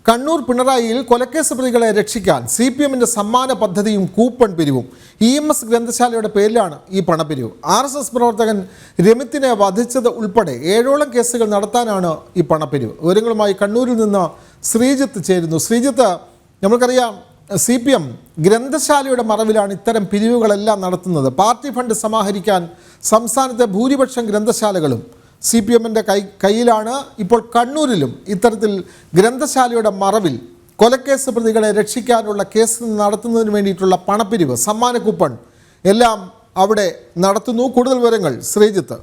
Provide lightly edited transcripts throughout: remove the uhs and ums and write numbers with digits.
കണ്ണൂർ പിണറായിയിൽ കൊലക്കേസ് പ്രതികളെ രക്ഷിക്കാൻ CPMന്റെ സമ്മാന പദ്ധതിയും കൂപ്പൺ പിരിവും EMS ഗ്രന്ഥശാലയുടെ പേരിലാണ് ഈ പണപ്പിരിവ്. RSS പ്രവർത്തകൻ രമിത്തിനെ വധിച്ചത് ഉൾപ്പെടെ 7ഓളം കേസുകൾ നടത്താനാണ് ഈ പണപ്പിരിവ്. വിവരങ്ങളുമായി കണ്ണൂരിൽ നിന്ന് ശ്രീജിത്ത് ചേരുന്നു. ശ്രീജിത്ത്, നമ്മൾക്കറിയാം CPM ഗ്രന്ഥശാലയുടെ മറവിലാണ് ഇത്തരം പിരിവുകളെല്ലാം നടത്തുന്നത്. പാർട്ടി ഫണ്ട് സമാഹരിക്കാൻ സംസ്ഥാനത്തെ ഭൂരിപക്ഷം ഗ്രന്ഥശാലകളും CPMന്റെ കയ്യിലാണ്. ഇപ്പോൾ കണ്ണൂരിലും ഇത്തരത്തിൽ ഗ്രന്ഥശാലയുടെ മറവിൽ കൊലക്കേസ് പ്രതികളെ രക്ഷിക്കാനുള്ള കേസ് നടത്തുന്നതിന് വേണ്ടിയിട്ടുള്ള പണപ്പിരിവ്, സമ്മാന കൂപ്പൺ എല്ലാം അവിടെ നടത്തുന്നു. കൂടുതൽ വിവരങ്ങൾ ശ്രീജിത്ത്.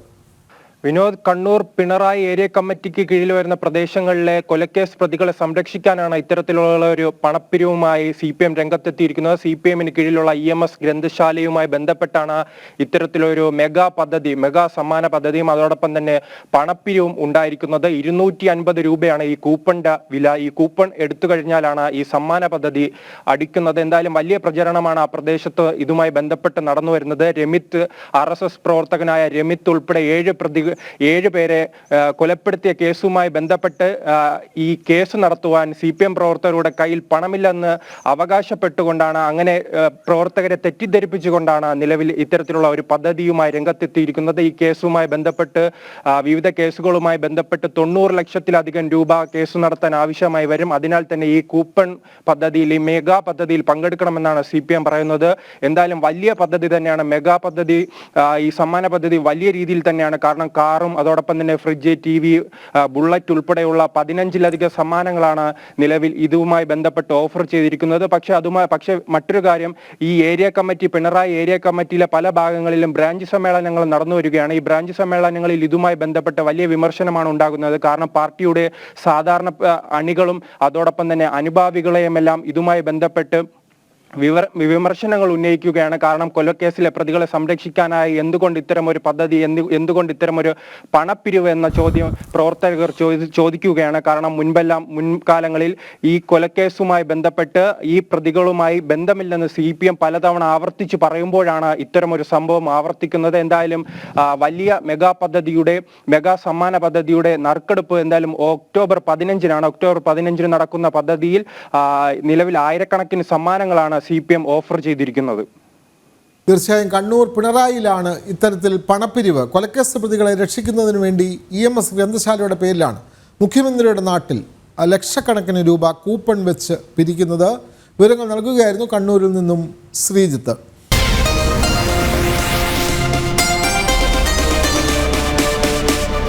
വിനോദ്, കണ്ണൂർ പിണറായി ഏരിയ കമ്മിറ്റിക്ക് കീഴിൽ വരുന്ന പ്രദേശങ്ങളിലെ കൊലക്കേസ് പ്രതികളെ സംരക്ഷിക്കാനാണ് ഇത്തരത്തിലുള്ള ഒരു പണപ്പിരിവുമായി CPM രംഗത്തെത്തിയിരിക്കുന്നത്. CPMന് കീഴിലുള്ള EMS ഗ്രന്ഥശാലയുമായി ബന്ധപ്പെട്ടാണ് ഇത്തരത്തിലൊരു മെഗാ സമ്മാന പദ്ധതിയും അതോടൊപ്പം തന്നെ പണപ്പിരിവും ഉണ്ടായിരിക്കുന്നത്. 250 രൂപയാണ് ഈ കൂപ്പണിന്റെ വില. ഈ കൂപ്പൺ എടുത്തു കഴിഞ്ഞാലാണ് ഈ സമ്മാന പദ്ധതി അടിക്കുന്നത്. എന്തായാലും വലിയ പ്രചരണമാണ് ആ പ്രദേശത്ത് ഇതുമായി ബന്ധപ്പെട്ട് നടന്നു വരുന്നത്. രമിത്ത്, RSS പ്രവർത്തകനായ രമിത്ത് ഉൾപ്പെടെ 7 പേരെ കൊലപ്പെടുത്തിയ കേസുമായി ബന്ധപ്പെട്ട് ഈ കേസ് നടത്തുവാൻ CPM പ്രവർത്തകരുടെ കയ്യിൽ പണമില്ലെന്ന് അവകാശപ്പെട്ടുകൊണ്ടാണ്, അങ്ങനെ പ്രവർത്തകരെ തെറ്റിദ്ധരിപ്പിച്ചുകൊണ്ടാണ് നിലവിൽ ഇത്തരത്തിലുള്ള ഒരു പദ്ധതിയുമായി രംഗത്തെത്തിയിരിക്കുന്നത്. ഈ കേസുമായി ബന്ധപ്പെട്ട് വിവിധ കേസുകളുമായി ബന്ധപ്പെട്ട് 90 ലക്ഷത്തിലധികം രൂപ കേസ് നടത്താൻ ആവശ്യമായി വരും. അതിനാൽ തന്നെ ഈ കൂപ്പൺ പദ്ധതിയിൽ, ഈ മെഗാ പദ്ധതിയിൽ പങ്കെടുക്കണമെന്നാണ് CPM പറയുന്നത്. എന്തായാലും വലിയ പദ്ധതി തന്നെയാണ് മെഗാ പദ്ധതി. ഈ സമ്മാന പദ്ധതി വലിയ രീതിയിൽ തന്നെയാണ്. കാരണം കാറും അതോടൊപ്പം തന്നെ ഫ്രിഡ്ജ്, TV, ബുള്ളറ്റ് ഉൾപ്പെടെയുള്ള 15ലധികം സമ്മാനങ്ങളാണ് നിലവിൽ ഇതുമായി ബന്ധപ്പെട്ട് ഓഫർ ചെയ്തിരിക്കുന്നത്. പക്ഷേ മറ്റൊരു കാര്യം, ഈ ഏരിയ കമ്മിറ്റി, പിണറായി ഏരിയ കമ്മിറ്റിയിലെ പല ഭാഗങ്ങളിലും ബ്രാഞ്ച് സമ്മേളനങ്ങൾ നടന്നു വരികയാണ്. ഈ ബ്രാഞ്ച് സമ്മേളനങ്ങളിൽ ഇതുമായി ബന്ധപ്പെട്ട് വലിയ വിമർശനമാണ് ഉണ്ടാകുന്നത്. കാരണം പാർട്ടിയുടെ സാധാരണ അണികളും അതോടൊപ്പം തന്നെ അനുഭാവികളെയും എല്ലാം ഇതുമായി ബന്ധപ്പെട്ട് വിമർശനങ്ങൾ ഉന്നയിക്കുകയാണ്. കാരണം കൊലക്കേസിലെ പ്രതികളെ സംരക്ഷിക്കാനായി എന്തുകൊണ്ട് ഇത്തരം ഒരു പദ്ധതി, എന്തുകൊണ്ട് ഇത്തരം ഒരു പണപ്പിരിവ് എന്ന ചോദ്യം പ്രവർത്തകർ ചോദിക്കുകയാണ്. കാരണം മുൻകാലങ്ങളിൽ ഈ കൊലക്കേസുമായി ബന്ധപ്പെട്ട് ഈ പ്രതികളുമായി ബന്ധമില്ലെന്ന് CPM പലതവണ ആവർത്തിച്ച് പറയുമ്പോഴാണ് ഇത്തരം ഒരു സംഭവം ആവർത്തിക്കുന്നത്. എന്തായാലും വലിയ മെഗാ സമ്മാന പദ്ധതിയുടെ നറുക്കെടുപ്പ് എന്തായാലും ഒക്ടോബർ 15 നടക്കുന്ന പദ്ധതിയിൽ നിലവിൽ ആയിരക്കണക്കിന് സമ്മാനങ്ങളാണ് CPM ഓഫർ ചെയ്തിരിക്കുന്നത്. തീർച്ചയായും കണ്ണൂർ പിണറായിലാണ് ഇത്തരത്തിൽ പണപ്പിരിവ്, കൊലക്കേസ് പ്രതികളെ രക്ഷിക്കുന്നതിന് വേണ്ടി EMS ഗ്രന്ഥശാലയുടെ പേരിലാണ് മുഖ്യമന്ത്രിയുടെ നാട്ടിൽ ലക്ഷക്കണക്കിന് രൂപ കൂപ്പൺ വെച്ച് പിരിക്കുന്നത്. വിവരങ്ങൾ നൽകുകയായിരുന്നു കണ്ണൂരിൽ നിന്നും ശ്രീജിത്ത്.